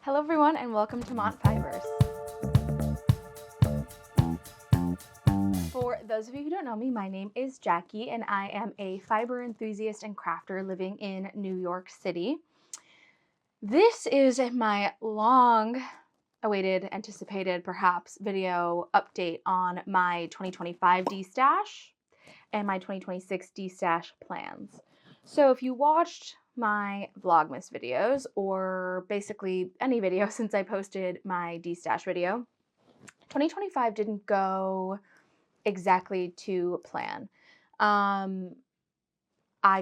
Hello everyone and welcome to MONTTFIBERS. For those of you who don't know me, my name is Jackie and I am a fiber enthusiast and crafter living in New York City. This is my long awaited, anticipated perhaps, video update on my 2025 Destash and my 2026 Destash plans. So if you watched my Vlogmas videos, or basically any video since I posted my Destash video, 2025 didn't go exactly to plan. I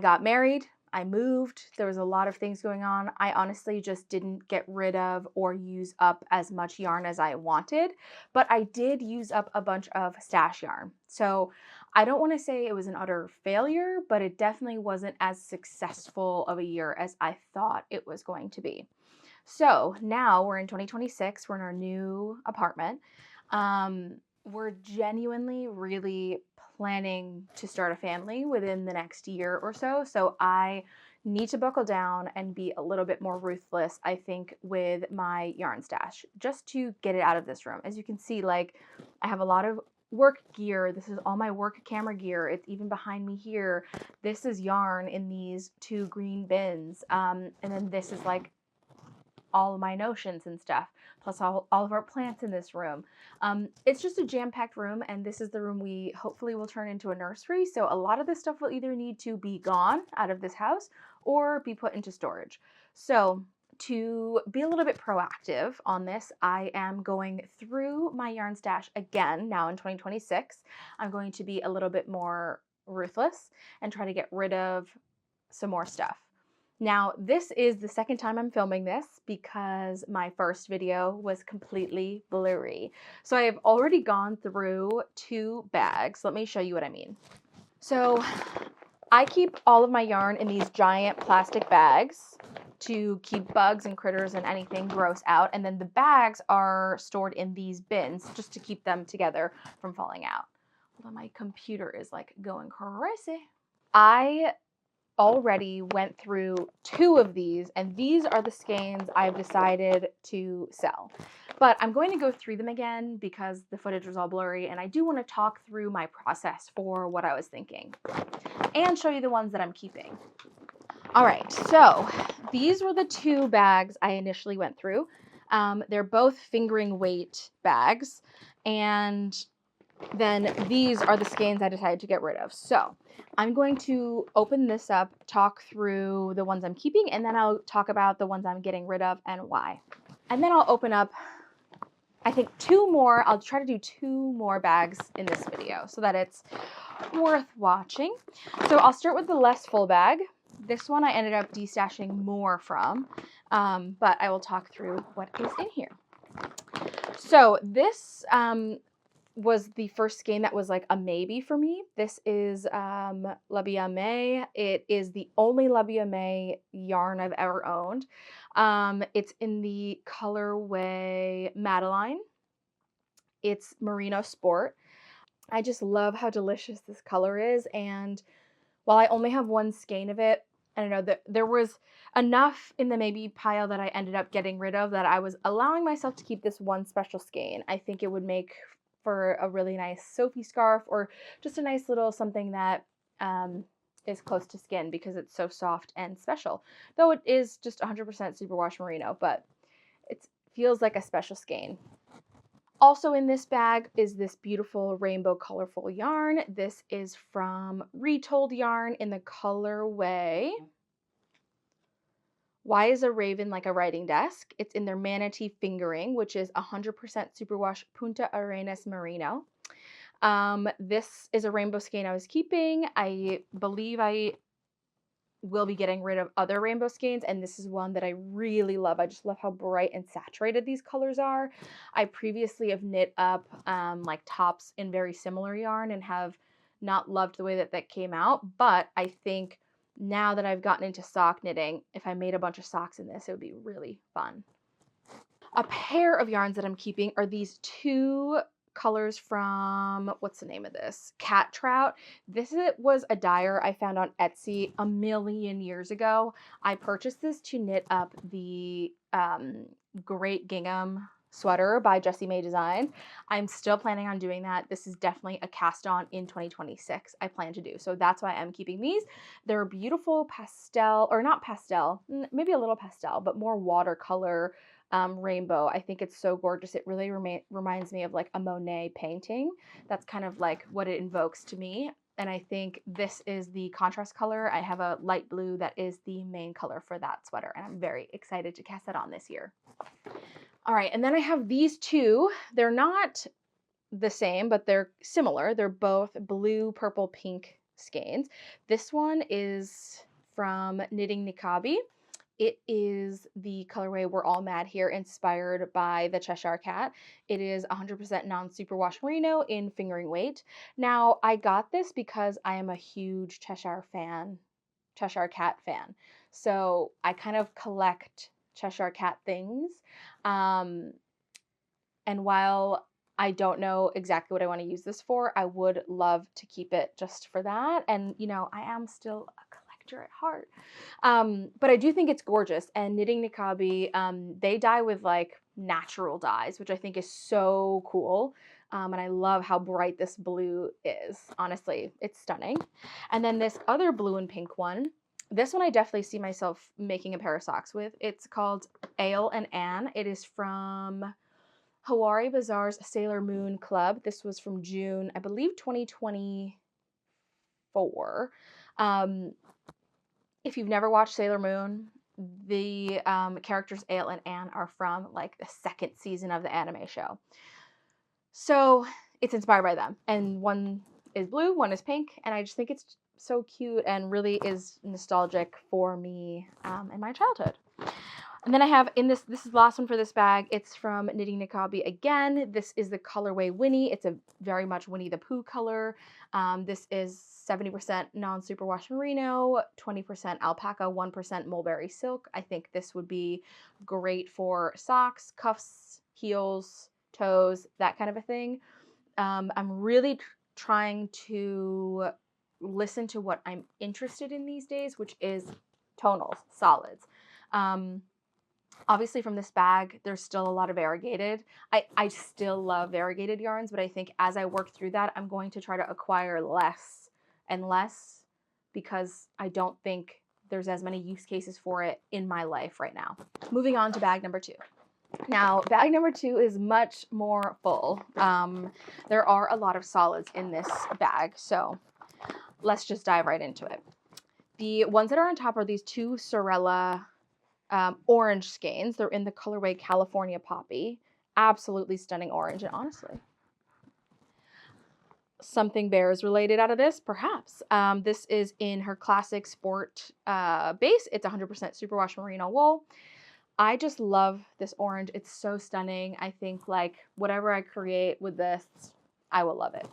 got married, I moved, there was a lot of things going on. I honestly just didn't get rid of or use up as much yarn as I wanted, but I did use up a bunch of stash yarn. So I don't want to say it was an utter failure, but it definitely wasn't as successful of a year as I thought it was going to be. So now we're in 2026, we're in our new apartment. We're genuinely really planning to start a family within the next year or so. So I need to buckle down and be a little bit more ruthless, I think, with my yarn stash, just to get it out of this room. As you can see, like, I have a lot of work gear. This is all my work camera gear. It's even behind me here. This is yarn in these two green bins. And then this is like all of my notions and stuff, plus all of our plants in this room. It's just a jam-packed room, and this is the room we hopefully will turn into a nursery. So a lot of this stuff will either need to be gone out of this house or be put into storage. So to be a little bit proactive on this, I am going through my yarn stash again now in 2026. I'm going to be a little bit more ruthless and try to get rid of some more stuff. Now, this is the second time I'm filming this because my first video was completely blurry. So I have already gone through 2 bags. Let me show you what I mean. So I keep all of my yarn in these giant plastic bags to keep bugs and critters and anything gross out. And then the bags are stored in these bins just to keep them together from falling out. Hold on, my computer is like going crazy. I already went through 2 of these, and these are the skeins I've decided to sell. But I'm going to go through them again because the footage was all blurry, and I do want to talk through my process for what I was thinking and show you the ones that I'm keeping. All right, so these were the 2 bags I initially went through. They're both fingering weight bags, and then these are the skeins I decided to get rid of. So I'm going to open this up, talk through the ones I'm keeping, and then I'll talk about the ones I'm getting rid of and why. And then I'll open up, I think, 2 more. I'll try to do 2 more bags in this video so that it's worth watching. So I'll start with the less full bag. This one I ended up destashing more from, but I will talk through what is in here. So this was the first skein that was like a maybe for me. This is La Bien Aimée. It is the only La Bien Aimée yarn I've ever owned. It's in the colorway Madeline. It's Merino Sport. I just love how delicious this color is, and while I only have 1 skein of it, I don't know, that there was enough in the maybe pile that I ended up getting rid of that I was allowing myself to keep this 1 special skein. I think it would make for a really nice Sophie scarf, or just a nice little something that is close to skin because it's so soft and special. Though it is just 100% superwash merino, but it feels like a special skein. Also in this bag is this beautiful rainbow colorful yarn. This is from Retold Yarn in the colorway Why is a Raven Like a Writing Desk? It's in their Manatee Fingering, which is 100% superwash Punta Arenas Merino. This is a rainbow skein I was keeping. I believe I will be getting rid of other rainbow skeins, and this is one that I really love. I just love how bright and saturated these colors are. I previously have knit up like tops in very similar yarn and have not loved the way that that came out, but I think now that I've gotten into sock knitting, if I made a bunch of socks in this, it would be really fun. A pair of yarns that I'm keeping are these 2 colors from, what's the name of this? Cat Trout. This was a dyer I found on Etsy a million years ago. I purchased this to knit up the great gingham sweater by Jessie May Design. I'm still planning on doing that. This is definitely a cast on in 2026 I plan to do. So that's why I'm keeping these. They're beautiful pastel, or not pastel, maybe a little pastel, but more watercolor rainbow. I think it's so gorgeous. It really reminds me of like a Monet painting. That's kind of like what it invokes to me. And I think this is the contrast color. I have a light blue that is the main color for that sweater, and I'm very excited to cast that on this year. All right, and then I have these two. They're not the same, but they're similar. They're both blue, purple, pink skeins. This one is from Knitting Nikabi. It is the colorway We're All Mad Here, inspired by the Cheshire Cat. It is 100% non-superwash merino in fingering weight. Now, I got this because I am a huge Cheshire Cat fan. So I kind of collect Cheshire Cat things. And while I don't know exactly what I want to use this for, I would love to keep it just for that. And, you know, I am still a collector at heart. But I do think it's gorgeous. And Knitting Nikabi, they dye with like natural dyes, which I think is so cool. And I love how bright this blue is. Honestly, it's stunning. And then this other blue and pink one, this one I definitely see myself making a pair of socks with. It's called Ale and Anne. It is from Hawari Bazaar's Sailor Moon Club. This was from June, I believe 2024. If you've never watched Sailor Moon, the characters Ale and Anne are from like the second season of the anime show. So it's inspired by them. And one is blue, one is pink, and I just think it's so cute and really is nostalgic for me in my childhood. And then I have in this is the last one for this bag. It's from Knitting Nikabi again. This is the colorway Winnie. It's a very much Winnie the Pooh color. This is 70% non-superwash merino, 20% alpaca, 1% mulberry silk. I think this would be great for socks, cuffs, heels, toes, that kind of a thing. I'm really trying to listen to what I'm interested in these days, which is tonals, solids. Obviously from this bag, there's still a lot of variegated. I still love variegated yarns, but I think as I work through that, I'm going to try to acquire less and less because I don't think there's as many use cases for it in my life right now. Moving on to bag number 2. Now, bag number 2 is much more full. There are a lot of solids in this bag, so let's just dive right into it. The ones that are on top are these two Sorella orange skeins. They're in the colorway California Poppy. Absolutely stunning orange, and honestly, something bears related out of this, perhaps. This is in her classic sport base. It's 100% superwash merino wool. I just love this orange. It's so stunning. I think like whatever I create with this, I will love it.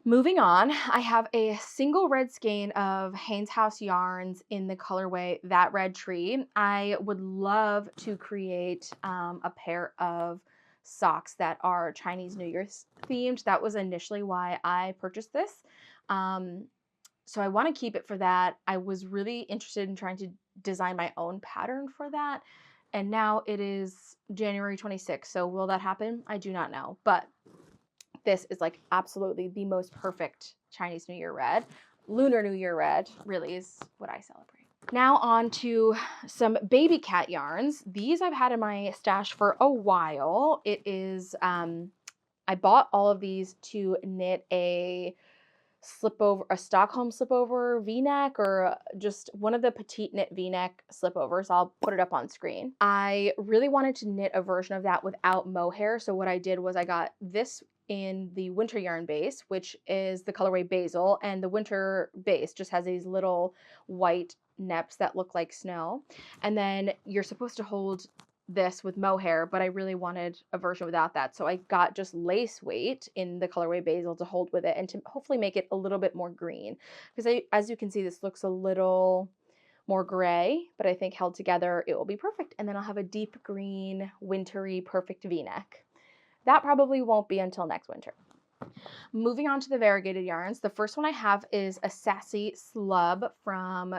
Moving on, I have a single red skein of Haynes House yarns in the colorway That Red Tree. I would love to create a pair of socks that are Chinese New Year themed. That was initially why I purchased this. So I want to keep it for that. I was really interested in trying to design my own pattern for that. And now it is January 26th. So will that happen? I do not know. But this is like absolutely the most perfect Chinese New Year red. Lunar New Year red really is what I celebrate. Now on to some baby cat yarns. These I've had in my stash for a while. It is, I bought all of these to knit a slipover, a Stockholm slipover V-neck, or just one of the petite knit V-neck slipovers. I'll put it up on screen. I really wanted to knit a version of that without mohair. So what I did was I got this in the winter yarn base, which is the colorway Basil, and the winter base just has these little white neps that look like snow. And then you're supposed to hold this with mohair, but I really wanted a version without that. So I got just lace weight in the colorway Basil to hold with it and to hopefully make it a little bit more green. Because as you can see, this looks a little more gray, but I think held together, it will be perfect. And then I'll have a deep green, wintry, perfect V-neck. That probably won't be until next winter. Moving on to the variegated yarns. The first one I have is a Sassy Slub from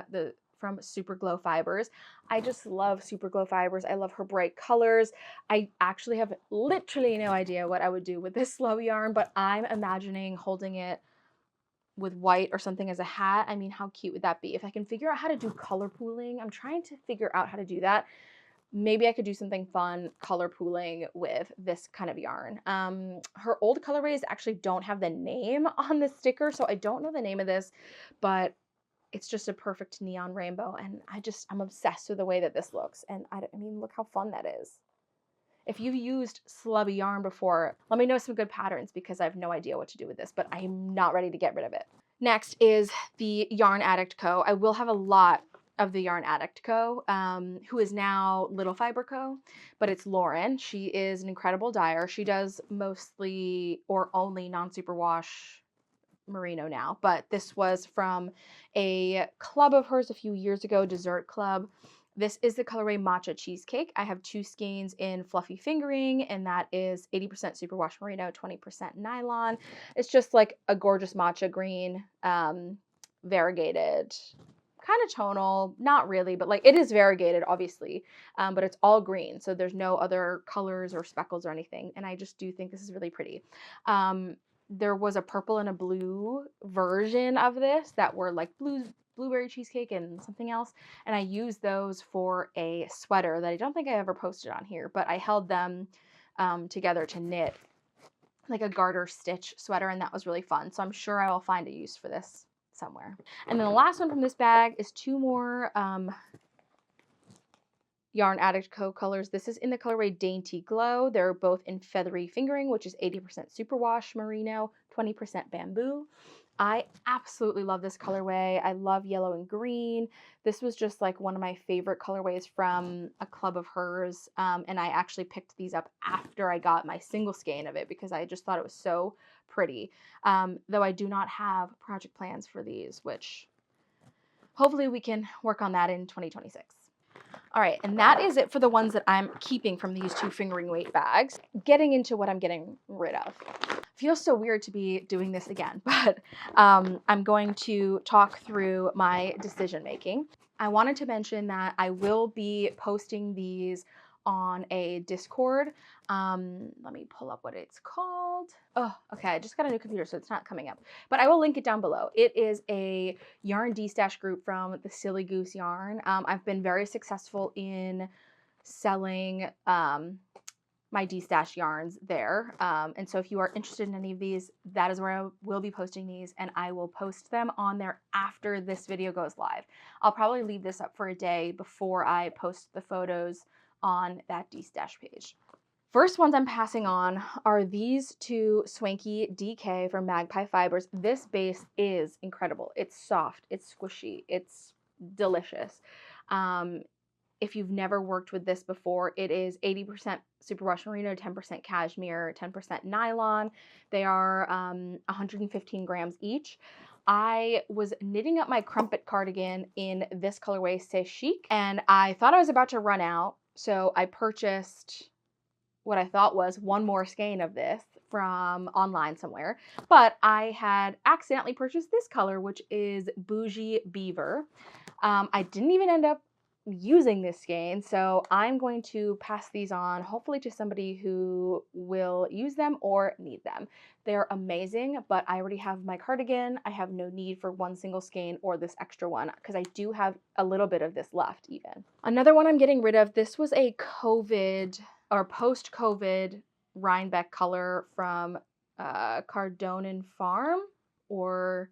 from Super Glow Fibers. I just love Super Glow Fibers. I love her bright colors. I actually have literally no idea what I would do with this slow yarn, but I'm imagining holding it with white or something as a hat. I mean, how cute would that be? If I can figure out how to do color pooling, I'm trying to figure out how to do that. Maybe I could do something fun color pooling with this kind of yarn. Her old colorways actually don't have the name on the sticker, so I don't know the name of this, but it's just a perfect neon rainbow, and I'm obsessed with the way that this looks. And I mean, look how fun that is. If you've used slubby yarn before, let me know some good patterns because I have no idea what to do with this, but I'm not ready to get rid of it. Next is the Yarn Addict Co. I will have a lot of the Yarn Addict Co., who is now Little Fiber Co., but it's Lauren. She is an incredible dyer. She does mostly or only non-superwash merino now, but this was from a club of hers a few years ago, Dessert Club. This is the colorway Matcha Cheesecake. I have 2 skeins in Fluffy Fingering, and that is 80% superwash merino, 20% nylon. It's just like a gorgeous matcha green, variegated, kind of tonal, not really, but like it is variegated, obviously, but it's all green, so there's no other colors or speckles or anything, and I just do think this is really pretty. There was a purple and a blue version of this that were like blueberry cheesecake and something else, and I used those for a sweater that I don't think I ever posted on here, but I held them together to knit like a garter stitch sweater, and that was really fun. So I'm sure I will find a use for this somewhere. And then the last one from this bag is 2 more Yarn Addict Co. colors. This is in the colorway Dainty Glow. They're both in Feathery Fingering, which is 80% superwash merino, 20% bamboo. I absolutely love this colorway. I love yellow and green. This was just like one of my favorite colorways from a club of hers, and I actually picked these up after I got my single skein of it because I just thought it was so pretty. Though I do not have project plans for these, which hopefully we can work on that in 2026. All right, and that is it for the ones that I'm keeping from these 2 fingering weight bags. Getting into what I'm getting rid of. Feels so weird to be doing this again, but I'm going to talk through my decision making. I wanted to mention that I will be posting these on a Discord. Let me pull up what it's called. Oh, okay, I just got a new computer, so it's not coming up, but I will link it down below. It is a yarn destash group from the Silly Goose Yarn. I've been very successful in selling my destash yarns there. And so if you are interested in any of these, that is where I will be posting these, and I will post them on there after this video goes live. I'll probably leave this up for a day before I post the photos on that destash page. First ones I'm passing on are these 2 Swanky DK from Magpie Fibers. This base is incredible. It's soft, it's squishy, it's delicious. If you've never worked with this before, it is 80% superwash merino, 10% cashmere, 10% nylon. They are 115 grams each. I was knitting up my crumpet cardigan in this colorway, C'est Chic, and I thought I was about to run out, so I purchased what I thought was 1 more skein of this from online somewhere, but I had accidentally purchased this color, which is Bougie Beaver. I didn't even end up using this skein, so I'm going to pass these on hopefully to somebody who will use them or need them. They're amazing, but I already have my cardigan. I have no need for 1 single skein or this extra one because I do have a little bit of this left even. Another one I'm getting rid of, this was a COVID or post-COVID Rhinebeck color from Cardonan Farm or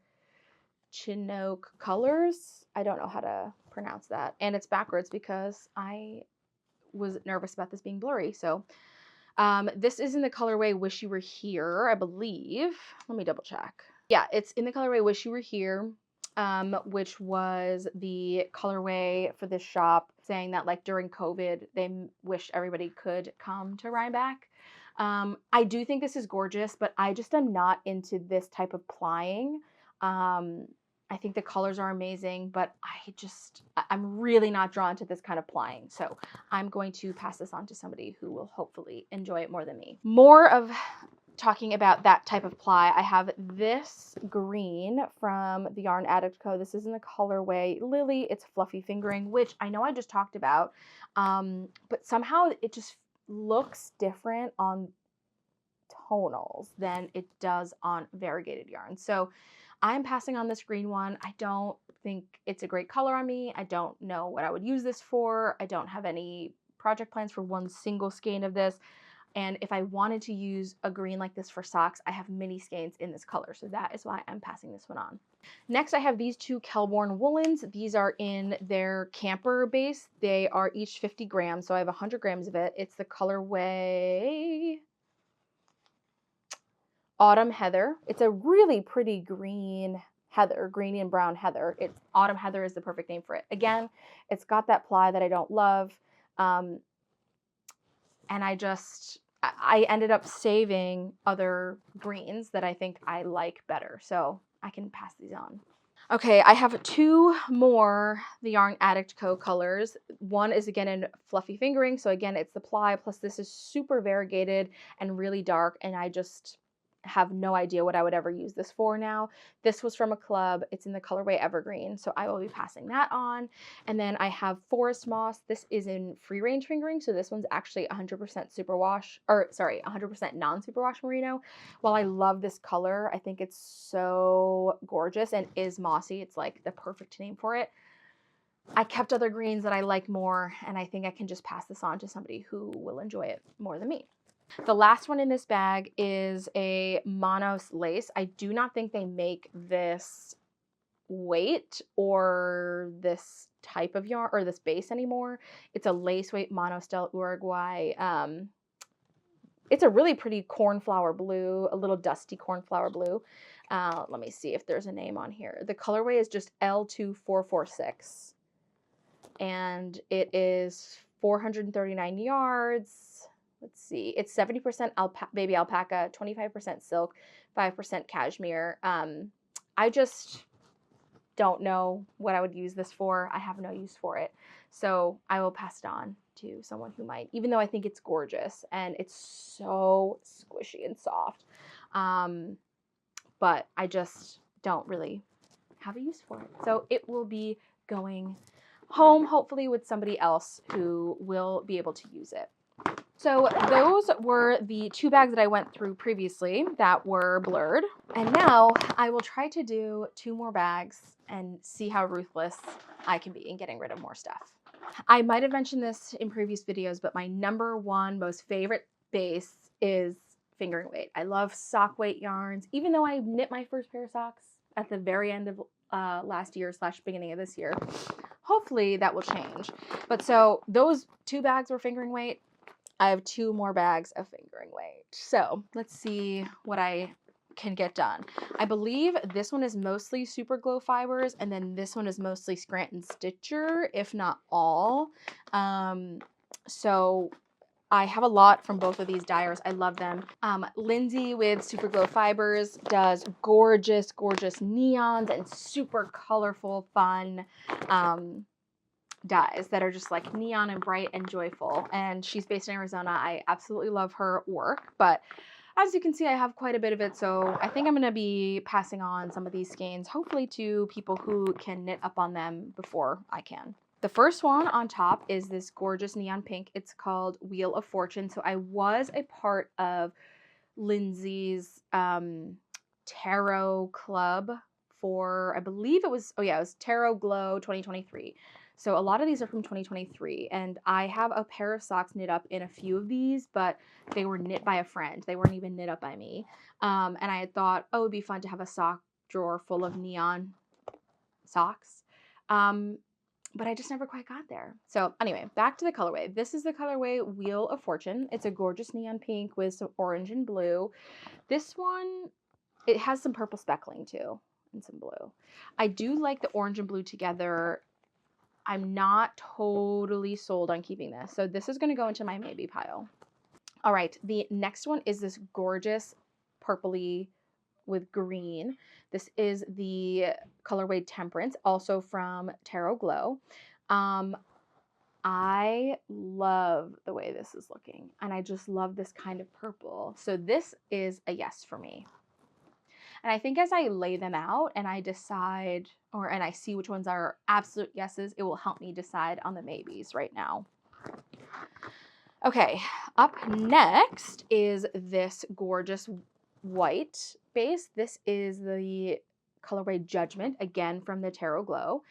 Chinook Colors. I don't know how to pronounce that, and it's backwards because I was nervous about this being blurry. So this is in the colorway Wish You Were Here, I believe. Let me double check. Yeah, it's in the colorway Wish You Were Here, which was the colorway for this shop, saying that like during COVID they wished everybody could come to Rhinebeck. I do think this is gorgeous, but I just am not into this type of plying. I think the colors are amazing, but I'm really not drawn to this kind of plying. So I'm going to pass this on to somebody who will hopefully enjoy it more than me. More of talking about that type of ply, I have this green from the Yarn Addict Co. This is in the colorway Lily. It's fluffy fingering, which I know I just talked about, but somehow it just looks different on tonals than it does on variegated yarn. So I'm passing on this green one. I don't think it's a great color on me. I don't know what I would use this for. I don't have any project plans for one single skein of this. And if I wanted to use a green like this for socks, I have mini skeins in this color. So that is why I'm passing this one on. Next, I have these two Kelborn woolens. These are in their camper base. They are each 50 grams. So I have 100 grams of it. It's the colorway Autumn Heather. It's a really pretty green heather, green and brown heather. It's Autumn Heather is the perfect name for it. Again, it's got that ply that I don't love. And I ended up saving other greens that I think I like better. So I can pass these on. Okay, I have two more the Yarn Addict Co. colors. One is again in fluffy fingering. So again, it's the ply, plus this is super variegated and really dark. And I just have no idea what I would ever use this for now. This was from a club. It's in the colorway Evergreen, so I will be passing that on. And then I have Forest Moss. This is in free range fingering, so this one's actually 100% superwash, or sorry, 100% non-superwash merino. While I love this color, I think it's so gorgeous and is mossy. It's like the perfect name for it. I kept other greens that I like more, and I think I can just pass this on to somebody who will enjoy it more than me. The last one in this bag is a Monos lace. I do not think they make this weight or this type of yarn or this base anymore. It's a lace weight Monos del Uruguay. It's a really pretty cornflower blue, a little dusty cornflower blue. Let me see if there's a name on here. The colorway is just L2446. And it is 439 yards. Let's see, it's 70% baby alpaca, 25% silk, 5% cashmere. I just don't know what I would use this for. I have no use for it. So I will pass it on to someone who might, even though I think it's gorgeous and it's so squishy and soft. But I just don't really have a use for it. So it will be going home, hopefully with somebody else who will be able to use it. So those were the two bags that I went through previously that were blurred. And now I will try to do two more bags and see how ruthless I can be in getting rid of more stuff. I might have mentioned this in previous videos, but my number one most favorite base is fingering weight. I love sock weight yarns, even though I knit my first pair of socks at the very end of last year / beginning of this year. Hopefully that will change. But so those two bags were fingering weight. I have two more bags of fingering weight. So let's see what I can get done. I believe this one is mostly Super Glow Fibers, and then this one is mostly Scranton Stitcher, if not all. So I have a lot from both of these dyers. I love them. Lindsay with Super Glow Fibers does gorgeous, gorgeous neons and super colorful, fun dyes that are just like neon and bright and joyful. And she's based in Arizona. I absolutely love her work, but as you can see, I have quite a bit of it. So I think I'm going to be passing on some of these skeins, hopefully to people who can knit up on them before I can. The first one on top is this gorgeous neon pink. It's called Wheel of Fortune. So I was a part of Lindsay's tarot club for, I believe it was, it was Tarot Glow 2023. So a lot of these are from 2023, and I have a pair of socks knit up in a few of these, but they were knit by a friend. They weren't even knit up by me. And I had thought, oh, it would be fun to have a sock drawer full of neon socks. But I just never quite got there. So anyway, back to the colorway. This is the colorway Wheel of Fortune. It's a gorgeous neon pink with some orange and blue. This one, it has some purple speckling too, and some blue. I do like the orange and blue together. I'm not totally sold on keeping this. So this is going to go into my maybe pile. All right, the next one is this gorgeous purpley with green. This is the colorway Temperance, also from Tarot Glow. I love the way this is looking, and I just love this kind of purple. So this is a yes for me. And I think as I lay them out and I decide, and I see which ones are absolute yeses, it will help me decide on the maybes right now. Okay, up next is this gorgeous white base. This is the colorway Judgment, again from the Tarot Glow.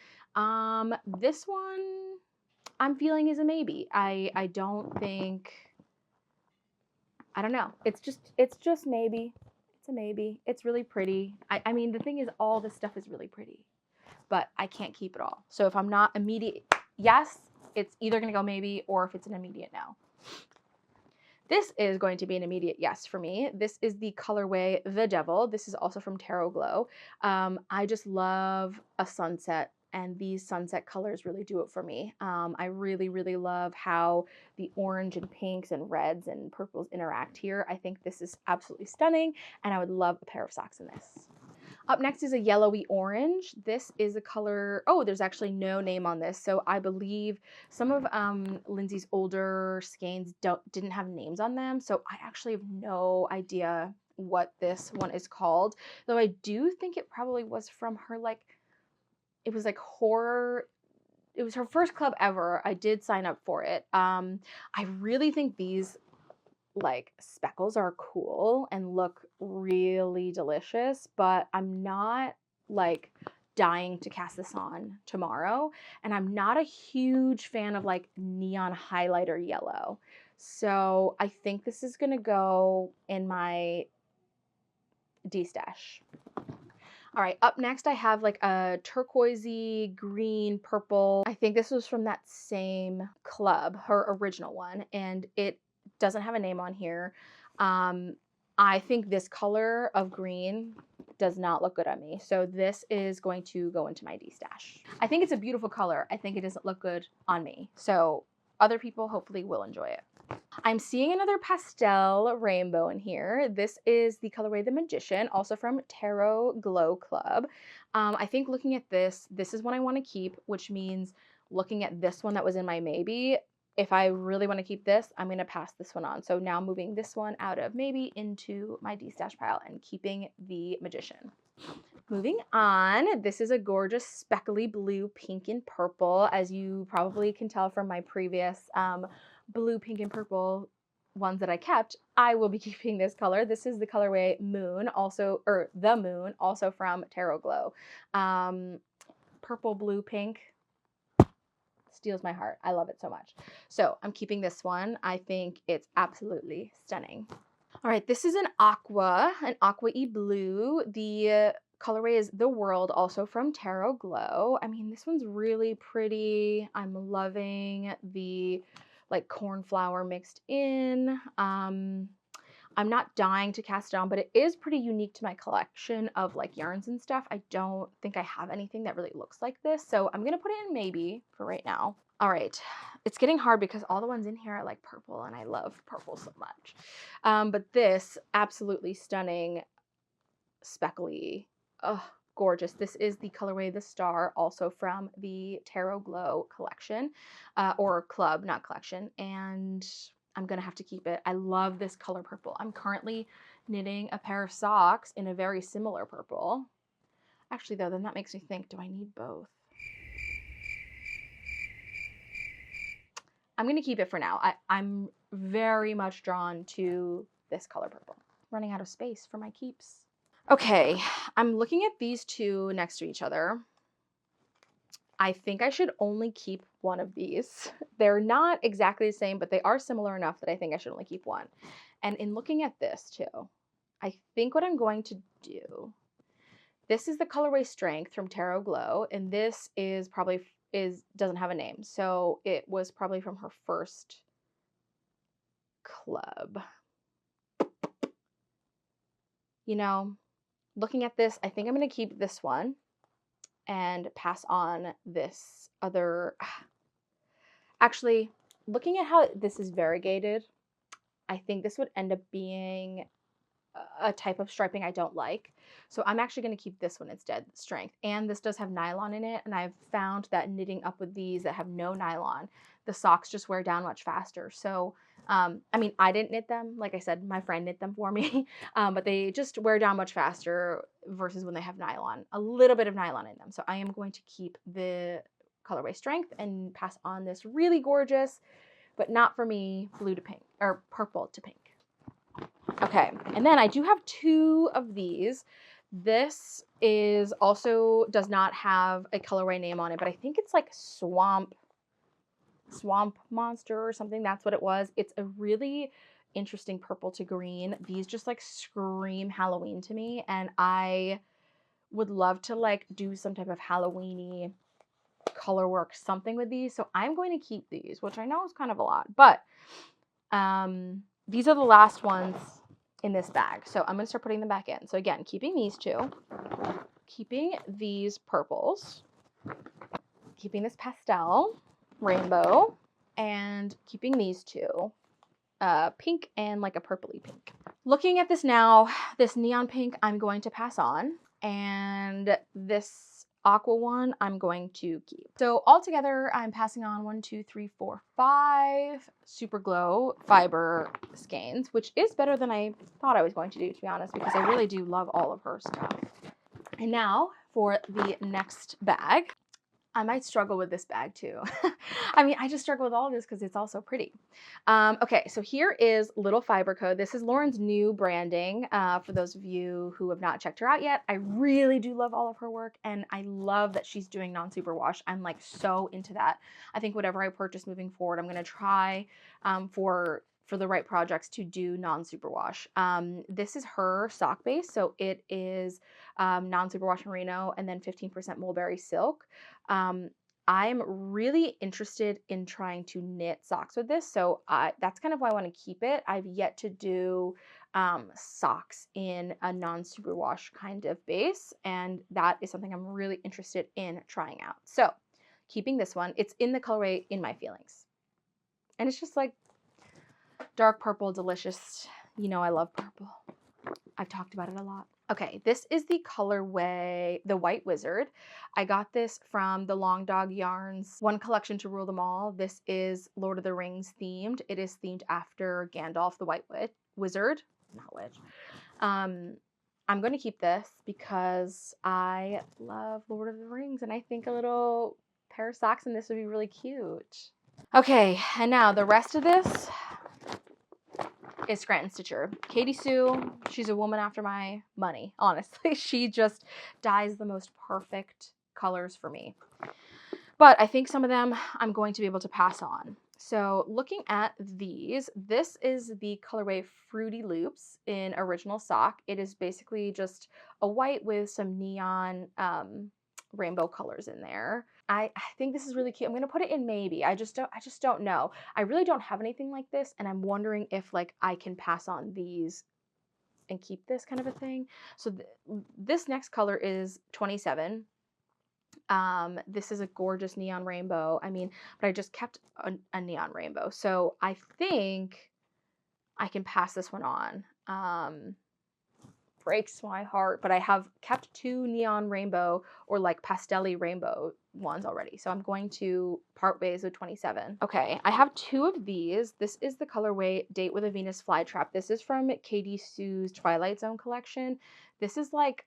This one I'm feeling is a maybe. I don't think, I don't know. It's just maybe. It's a maybe. It's really pretty. I mean, the thing is, all this stuff is really pretty, but I can't keep it all. So if I'm not immediate yes, it's either going to go maybe, or if it's an immediate no. This is going to be an immediate yes for me. This is the colorway The Devil. This is also from Tarot Glow. I just love a sunset, and these sunset colors really do it for me. I really, really love how the orange and pinks and reds and purples interact here. I think this is absolutely stunning, and I would love a pair of socks in this. Up next is a yellowy orange. This is a color, oh, there's actually no name on this. So I believe some of Lindsay's older skeins didn't have names on them. So I actually have no idea what this one is called. Though I do think it probably was from her, like, it was like horror. It was her first club ever. I did sign up for it. I really think these like speckles are cool and look really delicious, but I'm not like dying to cast this on tomorrow. And I'm not a huge fan of like neon highlighter yellow. So I think this is gonna go in my Destash. All right, up next I have like a turquoisey, green, purple. I think this was from that same club, her original one, and it doesn't have a name on here. I think this color of green does not look good on me. So this is going to go into my Destash. I think it's a beautiful color. I think it doesn't look good on me. So other people hopefully will enjoy it. I'm seeing another pastel rainbow in here. This is the colorway The Magician, also from Tarot Glow Club. I think looking at this is one I want to keep, which means looking at this one that was in my maybe, if I really want to keep this, I'm going to pass this one on. So now moving this one out of maybe into my Destash pile and keeping the Magician. Moving on, this is a gorgeous speckly blue, pink, and purple. As you probably can tell from my previous blue, pink, and purple ones that I kept, I will be keeping this color. This is the colorway Moon, also, or The Moon, also from Tarot Glow. Purple, blue, pink steals my heart. I love it so much. So I'm keeping this one. I think it's absolutely stunning. All right, this is an aqua-y blue. The colorway is The World, also from Tarot Glow. I mean, this one's really pretty. I'm loving the like cornflower mixed in. I'm not dying to cast it on, but it is pretty unique to my collection of like yarns and stuff. I don't think I have anything that really looks like this, so I'm gonna put it in maybe for right now. All right, it's getting hard because all the ones in here are like purple, and I love purple so much. But this absolutely stunning speckly, oh, gorgeous. This is the colorway The Star, also from the Tarot Glow collection, or club, not collection, and I'm gonna have to keep it. I love this color purple. I'm currently knitting a pair of socks in a very similar purple. Actually though, then that makes me think, do I need both? I'm gonna keep it for now. I'm very much drawn to this color purple. Running out of space for my keeps. Okay, I'm looking at these two next to each other. I think I should only keep one of these. They're not exactly the same, but they are similar enough that I think I should only keep one. And in looking at this too, I think what I'm going to do, this is the colorway Strength from Tarot Glow, and this is probably, doesn't have a name. So it was probably from her first club. You know, looking at this, I think I'm going to keep this one and pass on this other. Actually, looking at how this is variegated, I think this would end up being a type of striping I don't like. So I'm actually going to keep this one instead, Strength. And this does have nylon in it, and I've found that knitting up with these that have no nylon, the socks just wear down much faster. So, I mean, I didn't knit them. Like I said, my friend knit them for me, but they just wear down much faster versus when they have nylon, a little bit of nylon in them. So I am going to keep the colorway strength and pass on this really gorgeous, but not for me, blue to pink, or purple to pink. Okay, and then I do have 2 of these. This is also does not have a colorway name on it, but I think it's like swamp monster or something. That's what it was. It's a really interesting purple to green. These just like scream Halloween to me, and I would love to like do some type of Halloweeny color work, something with these. So I'm going to keep these, which I know is kind of a lot, but these are the last ones in this bag. So I'm going to start putting them back in. So again, keeping these 2, keeping these purples, keeping this pastel rainbow, and keeping these 2, pink and like a purpley pink. Looking at this now, this neon pink I'm going to pass on, and this aqua one I'm going to keep. So altogether I'm passing on 1, 2, 3, 4, 5 Super Glow fiber skeins, which is better than I thought I was going to do, to be honest, because I really do love all of her stuff. And now for the next bag. I might struggle with this bag too. I mean, I just struggle with all of this because it's all so pretty. Okay, so here is Little Fiber Co. This is Lauren's new branding. For those of you who have not checked her out yet, I really do love all of her work, and I love that she's doing non-superwash. I'm like so into that. I think whatever I purchase moving forward, I'm gonna try for the right projects to do non-superwash. This is her sock base, so it is non-superwash merino and then 15% mulberry silk. I'm really interested in trying to knit socks with this, so that's kind of why I want to keep it. I've yet to do socks in a non-superwash kind of base, and that is something I'm really interested in trying out. So keeping this one, it's in the colorway In My Feelings, and it's just like dark purple, delicious. You know I love purple. I've talked about it a lot. Okay, this is the colorway, the White Wizard. I got this from the Long Dog Yarns One Collection to Rule Them All. This is Lord of the Rings themed. It is themed after Gandalf the White Wizard, not witch. I'm going to keep this because I love Lord of the Rings, and I think a little pair of socks in this would be really cute. Okay, and now the rest of this is Scranton Stitcher. Katie Sue, she's a woman after my money, honestly. She just dyes the most perfect colors for me. But I think some of them I'm going to be able to pass on. So looking at these, this is the colorway Fruity Loops in Original Sock. It is basically just a white with some neon rainbow colors in there. I think this is really cute. I'm gonna put it in maybe. I just don't know. I really don't have anything like this, and I'm wondering if like I can pass on these and keep this kind of a thing. So this next color is 27. This is a gorgeous neon rainbow. I mean, but I just kept a neon rainbow, so I think I can pass this one on. Breaks my heart, but I have kept 2 neon rainbow or like pastel-y rainbow ones already. So I'm going to part ways with 27. Okay, I have 2 of these. This is the colorway Date with a Venus Flytrap. This is from Katie Sue's Twilight Zone collection. This is like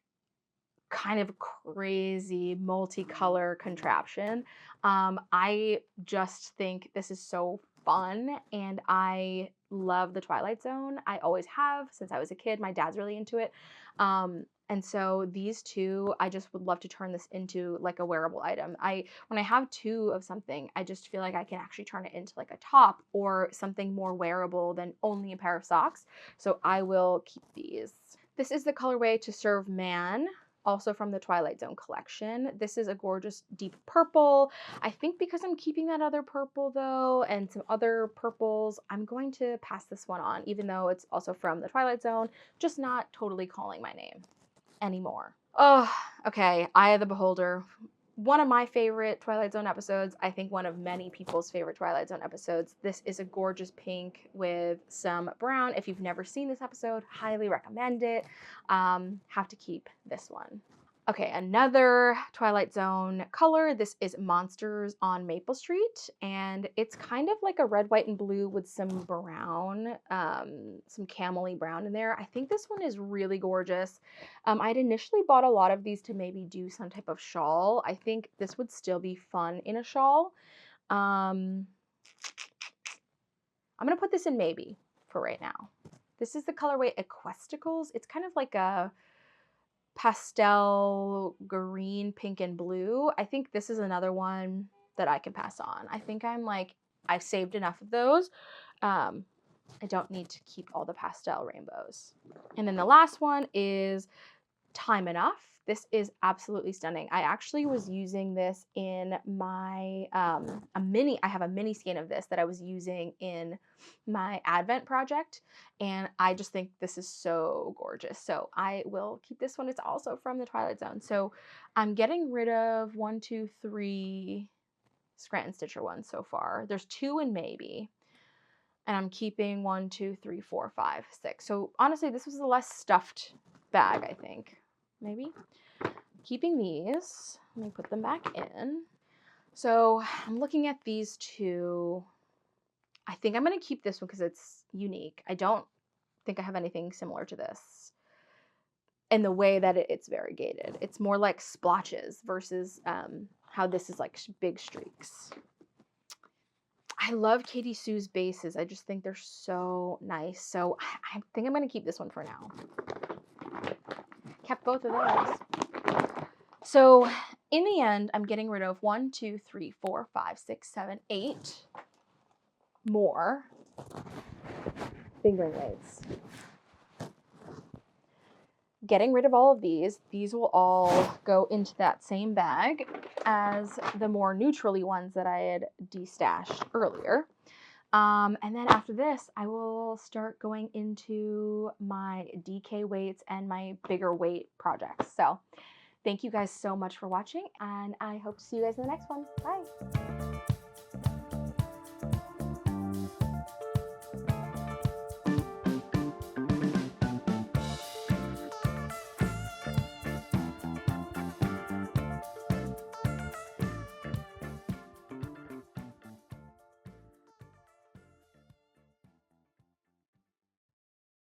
kind of crazy multicolor contraption. I just think this is so fun, and I love the Twilight Zone. I always have since I was a kid. My dad's really into it. And so these 2, I just would love to turn this into like a wearable item. When I have 2 of something, I just feel like I can actually turn it into like a top or something more wearable than only a pair of socks. So I will keep these. This is the colorway To Serve Man, also from the Twilight Zone collection. This is a gorgeous deep purple. I think because I'm keeping that other purple though, and some other purples, I'm going to pass this one on, even though it's also from the Twilight Zone, just not totally calling my name anymore. Oh, okay, Eye of the Beholder. One of my favorite Twilight Zone episodes. I think one of many people's favorite Twilight Zone episodes. This is a gorgeous pink with some brown. If you've never seen this episode, highly recommend it. Have to keep this one. Okay, another Twilight Zone color. This is Monsters on Maple Street, and it's kind of like a red, white, and blue with some brown, some camely brown in there. I think this one is really gorgeous. I'd initially bought a lot of these to maybe do some type of shawl. I think this would still be fun in a shawl. I'm gonna put this in maybe for right now. This is the colorway Equesticles. It's kind of like a pastel green, pink, and blue. I think this is another one that I can pass on. I think I've saved enough of those. I don't need to keep all the pastel rainbows. And then the last one is Time Enough. This is absolutely stunning. I actually was using this in my, I have a mini skein of this that I was using in my Advent project, and I just think this is so gorgeous. So I will keep this one. It's also from the Twilight Zone. So I'm getting rid of 1, 2, 3 Scranton Stitcher ones so far. There's 2 in maybe. And I'm keeping 1, 2, 3, 4, 5, 6. So honestly, this was the less stuffed bag, I think. Maybe. Keeping these. Let me put them back in. So I'm looking at these 2. I think I'm going to keep this one because it's unique. I don't think I have anything similar to this in the way that it's variegated. It's more like splotches versus how this is like big streaks. I love Katie Sue's bases. I just think they're so nice. So I think I'm going to keep this one for now. Kept both of those. So in the end, I'm getting rid of 1, 2, 3, 4, 5, 6, 7, 8 more fingering weights. Getting rid of all of these. These will all go into that same bag as the more neutrally ones that I had destashed earlier. And then after this, I will start going into my DK weights and my bigger weight projects. So thank you guys so much for watching, and I hope to see you guys in the next one. Bye.